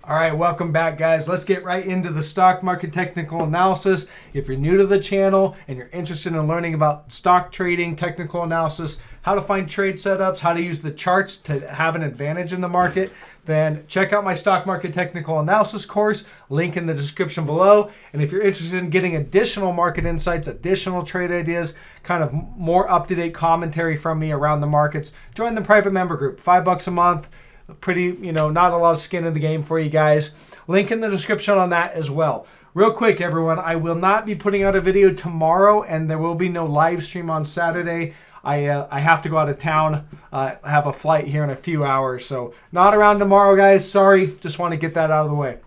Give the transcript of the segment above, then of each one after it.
All right, welcome back, guys. Let's get right into the stock market technical analysis. If you're new to the channel and you're interested in learning about stock trading, technical analysis, how to find trade setups, how to use the charts to have an advantage in the market, then check out my stock market technical analysis course, link in the description below. And if you're interested in getting additional market insights, additional trade ideas, kind of more up-to-date commentary from me around the markets, join the private member group, $5 a month. Pretty, not a lot of skin in the game for you guys. Link in the description on that as well. Real quick, everyone, I will not be putting out a video tomorrow, and there will be no live stream on Saturday. I have to go out of town. I have a flight here in a few hours, so not around tomorrow, guys. Sorry, just want to get that out of the way.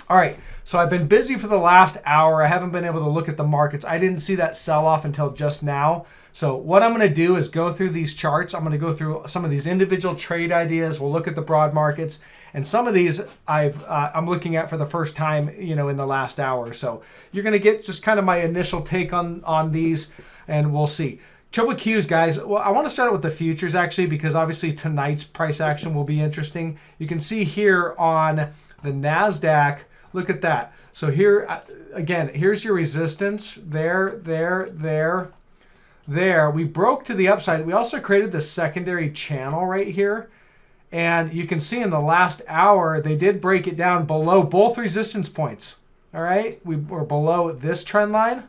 All right, so I've been busy for the last hour. I haven't been able to look at the markets. I didn't see that sell-off until just now. So what I'm going to do is go through these charts. I'm going to go through some of these individual trade ideas. We'll look at the broad markets. And some of these I'm looking at for the first time, in the last hour. So you're going to get just kind of my initial take on these, and we'll see. Triple Qs, guys. Well, I want to start with the futures, actually, because obviously tonight's price action will be interesting. You can see here on the NASDAQ, look at that. So here, again, here's your resistance. There. We broke to the upside. We also created the secondary channel right here. And you can see in the last hour, they did break it down below both resistance points. All right. We were below this trend line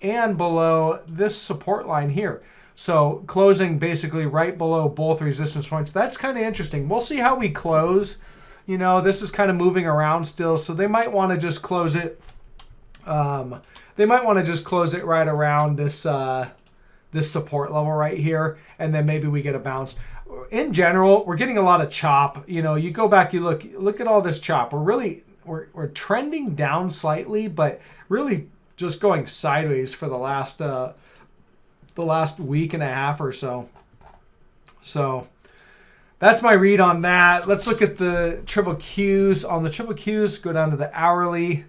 and below this support line here. So closing basically right below both resistance points. That's kind of interesting. We'll see how we close. This is kind of moving around still. So they might want to just close it. They might want to just close it right around this this support level right here, and then maybe we get a bounce. In general, we're getting a lot of chop. You go back, you look at all this chop. We're trending down slightly, but really just going sideways for the last week and a half or so. So that's my read on that. Let's look at the triple Qs. On the triple Qs, go down to the hourly.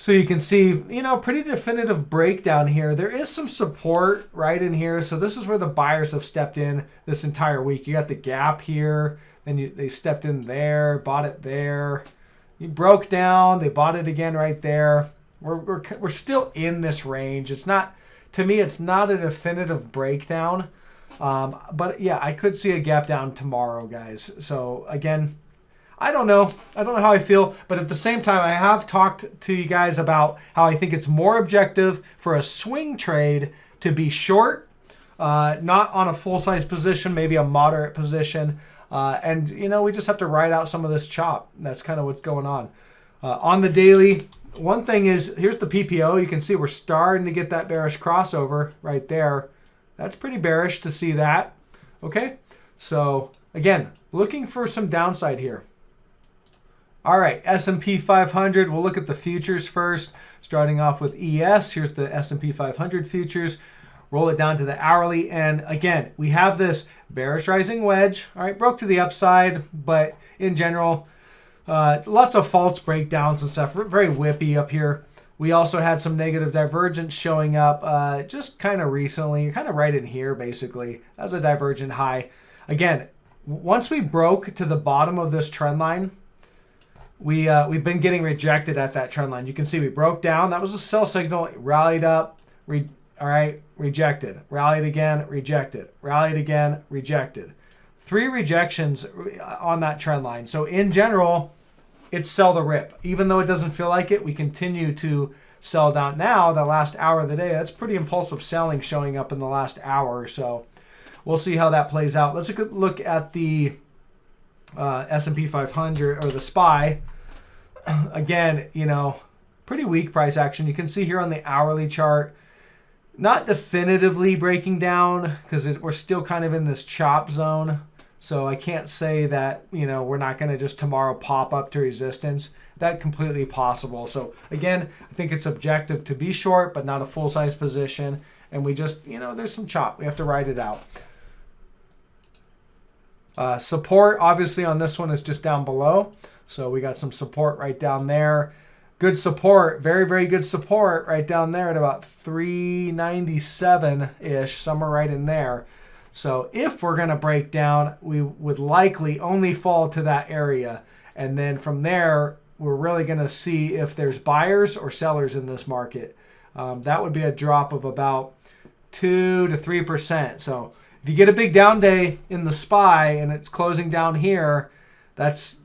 So you can see, pretty definitive breakdown here. There is some support right in here. So this is where the buyers have stepped in this entire week. You got the gap here. Then they stepped in there, bought it there. You broke down. They bought it again right there. We're still in this range. It's not, to me, it's not a definitive breakdown. But yeah, I could see a gap down tomorrow, guys. So again, I don't know how I feel, but at the same time, I have talked to you guys about how I think it's more objective for a swing trade to be short, not on a full-size position, maybe a moderate position. And, we just have to ride out some of this chop. That's kind of what's going on. On the daily, one thing is, here's the PPO. You can see we're starting to get that bearish crossover right there. That's pretty bearish to see that. Okay, so again, looking for some downside here. All right, S&P 500. We'll look at the futures first, starting off with ES. Here's the S&P 500 futures. Roll it down to the hourly. And again, we have this bearish rising wedge. All right, broke to the upside, but in general, lots of false breakdowns and stuff. Very whippy up here. We also had some negative divergence showing up just kind of recently, kind of right in here, basically, as a divergent high. Again, once we broke to the bottom of this trend line, we've been getting rejected at that trend line. You can see we broke down. That was a sell signal. It rallied up. All right, rejected. Rallied again, rejected. Rallied again, rejected. 3 rejections on that trend line. So in general, it's sell the rip. Even though it doesn't feel like it, we continue to sell down. Now, the last hour of the day, that's pretty impulsive selling showing up in the last hour or so. We'll see how that plays out. Let's look at the S&P 500 or the SPY. Again, pretty weak price action. You can see here on the hourly chart, not definitively breaking down because we're still kind of in this chop zone. So I can't say that, we're not going to just tomorrow pop up to resistance. That's completely possible. So again, I think it's objective to be short, but not a full-size position. And we just, there's some chop. We have to ride it out. Support, obviously, on this one is just down below. So we got some support right down there. Good support, very, very good support right down there at about 397-ish, somewhere right in there. So if we're going to break down, we would likely only fall to that area. And then from there, we're really going to see if there's buyers or sellers in this market. That would be a drop of about 2 to 3%. So if you get a big down day in the SPY and it's closing down here, that's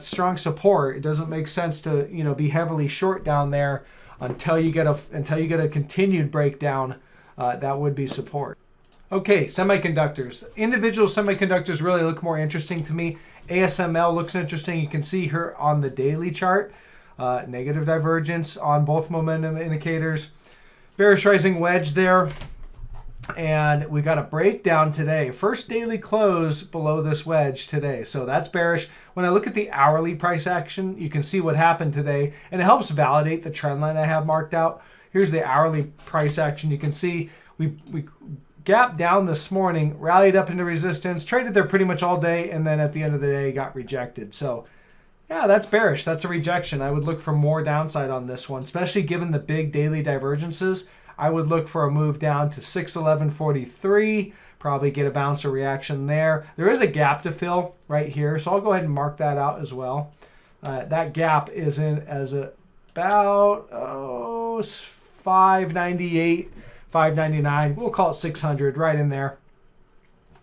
strong support. It doesn't make sense to be heavily short down there until you get a continued breakdown. That would be support. Okay, semiconductors. Individual semiconductors really look more interesting to me. ASML looks interesting. You can see here on the daily chart, negative divergence on both momentum indicators. Bearish rising wedge there. And we got a breakdown today. First daily close below this wedge today. So that's bearish. When I look at the hourly price action, you can see what happened today. And it helps validate the trend line I have marked out. Here's the hourly price action. You can see we gapped down this morning, rallied up into resistance, traded there pretty much all day, and then at the end of the day got rejected. So yeah, that's bearish. That's a rejection. I would look for more downside on this one, especially given the big daily divergences. I would look for a move down to 611.43, probably get a bounce or reaction there. There is a gap to fill right here, so I'll go ahead and mark that out as well. That gap is in as about 598. 599, we'll call it 600, right in there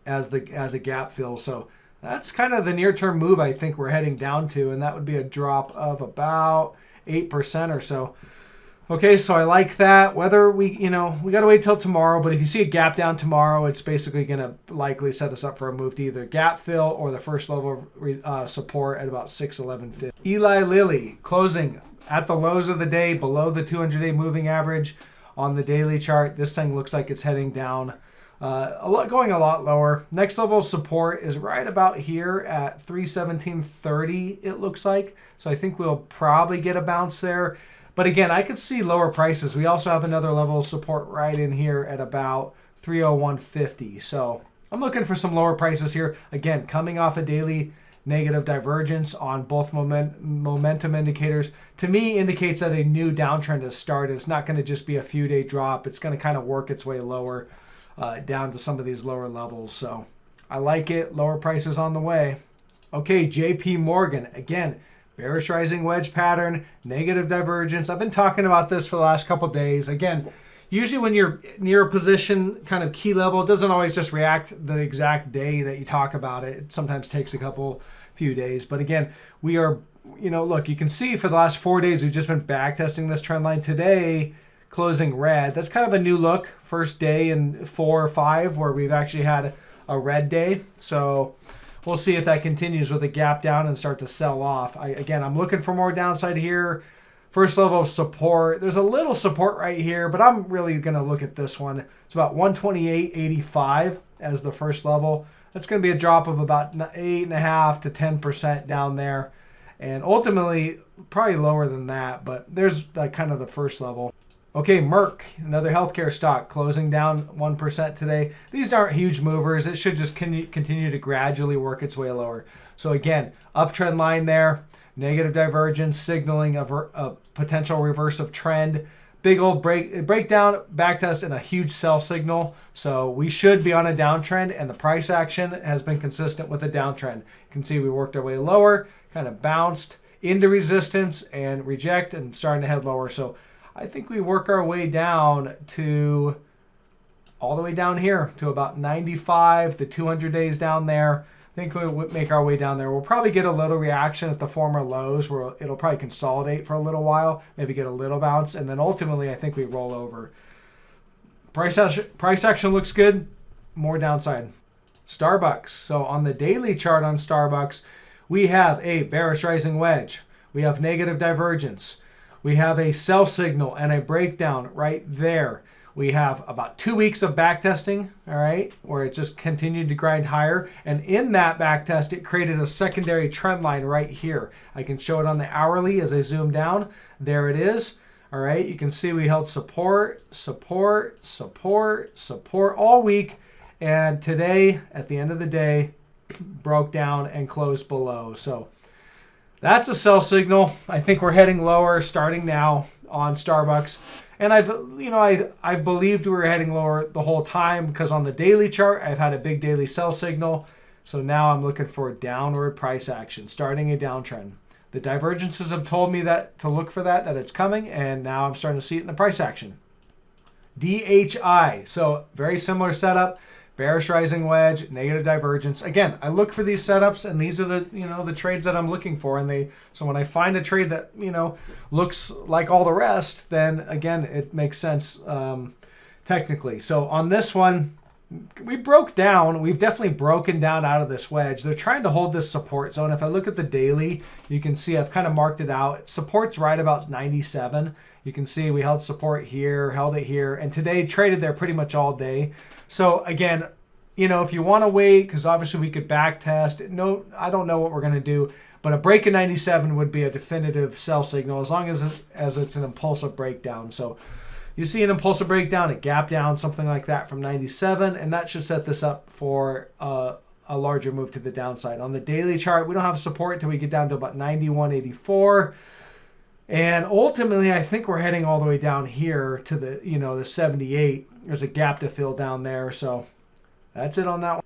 as a gap fill. So that's kind of the near-term move I think we're heading down to, and that would be a drop of about 8% or so. Okay, so I like that. Whether we got to wait till tomorrow, but if you see a gap down tomorrow, it's basically going to likely set us up for a move to either gap fill or the first level of support at about 611.50. Eli Lilly closing at the lows of the day below the 200-day moving average. On the daily chart, this thing looks like it's heading down, going a lot lower. Next level of support is right about here at 317.30, it looks like. So I think we'll probably get a bounce there. But again, I could see lower prices. We also have another level of support right in here at about 301.50. So I'm looking for some lower prices here. Again, coming off a daily negative divergence on both momentum indicators, to me indicates that a new downtrend has started. It's not going to just be a few day drop. It's going to kind of work its way lower down to some of these lower levels. So I like it. Lower prices on the way. Okay, JP Morgan. Again, bearish rising wedge pattern, negative divergence. I've been talking about this for the last couple of days. Again, usually when you're near a position, kind of key level, it doesn't always just react the exact day that you talk about it. It sometimes takes a few days. But again, we are, look, you can see for the last 4 days, we've just been back testing this trend line. Today, closing red. That's kind of a new look. First day in 4 or 5 where we've actually had a red day. So we'll see if that continues with a gap down and start to sell off. I'm looking for more downside here. First level of support. There's a little support right here, but I'm really going to look at this one. It's about 128.85 as the first level. That's going to be a drop of about 8.5 to 10% down there. And ultimately, probably lower than that, but there's kind of the first level. Okay, Merc, another healthcare stock, closing down 1% today. These aren't huge movers. It should just continue to gradually work its way lower. So again, uptrend line there. Negative divergence signaling a potential reverse of trend. Big old breakdown, backtest, and a huge sell signal. So we should be on a downtrend, and the price action has been consistent with a downtrend. You can see we worked our way lower, kind of bounced into resistance and reject and starting to head lower. So I think we work our way down to all the way down here to about 95, the 200 days down there. I think we make our way down there. We'll probably get a little reaction at the former lows where it'll probably consolidate for a little while, maybe get a little bounce, and then ultimately I think we roll over. Price action looks good. More downside. Starbucks. So on the daily chart on Starbucks, we have a bearish rising wedge. We have negative divergence. We have a sell signal and a breakdown right there. We have about 2 weeks of backtesting, all right, where it just continued to grind higher. And in that backtest, it created a secondary trend line right here. I can show it on the hourly as I zoom down. There it is. All right, you can see we held support, support, support, support all week. And today, at the end of the day, broke down and closed below. So that's a sell signal. I think we're heading lower starting now on Starbucks. And I've believed we were heading lower the whole time because on the daily chart, I've had a big daily sell signal. So now I'm looking for downward price action, starting a downtrend. The divergences have told me that to look for that it's coming, and now I'm starting to see it in the price action. DHI, so very similar setup, bearish rising wedge, negative divergence. Again, I look for these setups, and these are the the trades that I'm looking for. And so when I find a trade that looks like all the rest, then again it makes sense technically. So on this one, we broke down. We've definitely broken down out of this wedge. They're trying to hold this support zone. If I look at the daily, you can see I've kind of marked it out. Support's right about 97. You can see we held support here, held it here, and today traded there pretty much all day. So again, if you want to wait, because obviously we could back test. No, I don't know what we're going to do, but a break in 97 would be a definitive sell signal as long as it's an impulsive breakdown. So you see an impulsive breakdown, a gap down, something like that from 97, and that should set this up for a larger move to the downside. On the daily chart, we don't have support until we get down to about 91.84. And ultimately, I think we're heading all the way down here to the 78. There's a gap to fill down there. So that's it on that one.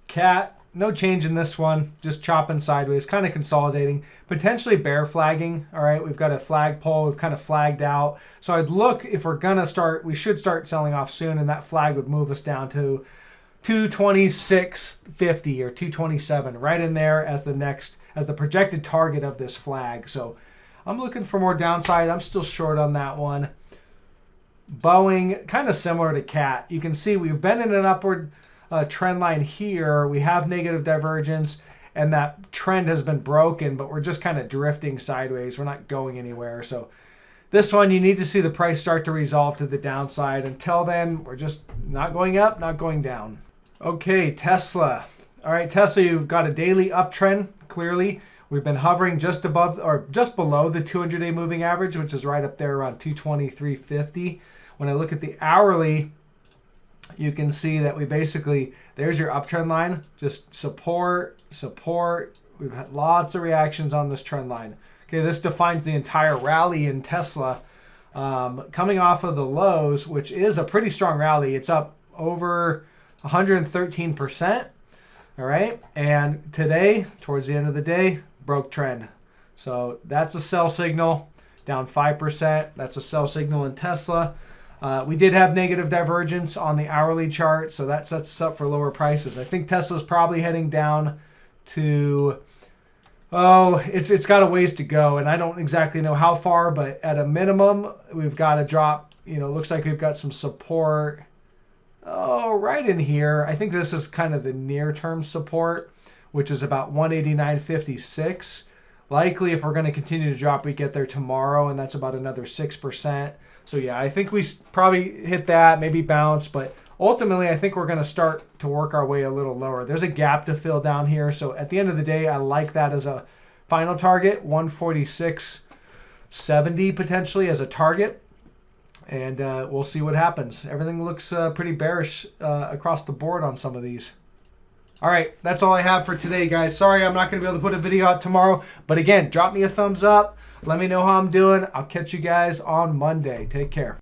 Cat, no change in this one. Just chopping sideways, kind of consolidating, potentially bear flagging. All right, we've got a flag pole. We've kind of flagged out. So I'd look, if we're going to start, we should start selling off soon, and that flag would move us down to 226.50 or 227, right in there as the projected target of this flag. So I'm looking for more downside. I'm still short on that one. Boeing, kind of similar to Cat. You can see we've been in an upward trend line here. We have negative divergence, and that trend has been broken, but we're just kind of drifting sideways. We're not going anywhere. So this one, you need to see the price start to resolve to the downside. Until then, we're just not going up, not going down. Okay, Tesla. All right, Tesla, you've got a daily uptrend, clearly. We've been hovering just above or just below the 200-day moving average, which is right up there around 223.50. When I look at the hourly, you can see that we basically, there's your uptrend line, just support, support. We've had lots of reactions on this trend line. Okay, this defines the entire rally in Tesla. Coming off of the lows, which is a pretty strong rally. It's up over 113%. All right, and today, towards the end of the day, broke trend. So that's a sell signal, down 5%. That's a sell signal in Tesla. We did have negative divergence on the hourly chart, so that sets us up for lower prices. I think Tesla's probably heading down to, it's got a ways to go, and I don't exactly know how far, but at a minimum, we've got to drop, looks like we've got some support. Right in here. I think this is kind of the near-term support, which is about 189.56. Likely, if we're going to continue to drop, we get there tomorrow, and that's about another 6%. So yeah, I think we probably hit that, maybe bounce, but ultimately, I think we're going to start to work our way a little lower. There's a gap to fill down here. So at the end of the day, I like that as a final target, 146.70 potentially as a target. And we'll see what happens. Everything looks pretty bearish across the board on some of these. All right, that's all I have for today, guys. Sorry I'm not going to be able to put a video out tomorrow. But again, drop me a thumbs up. Let me know how I'm doing. I'll catch you guys on Monday. Take care.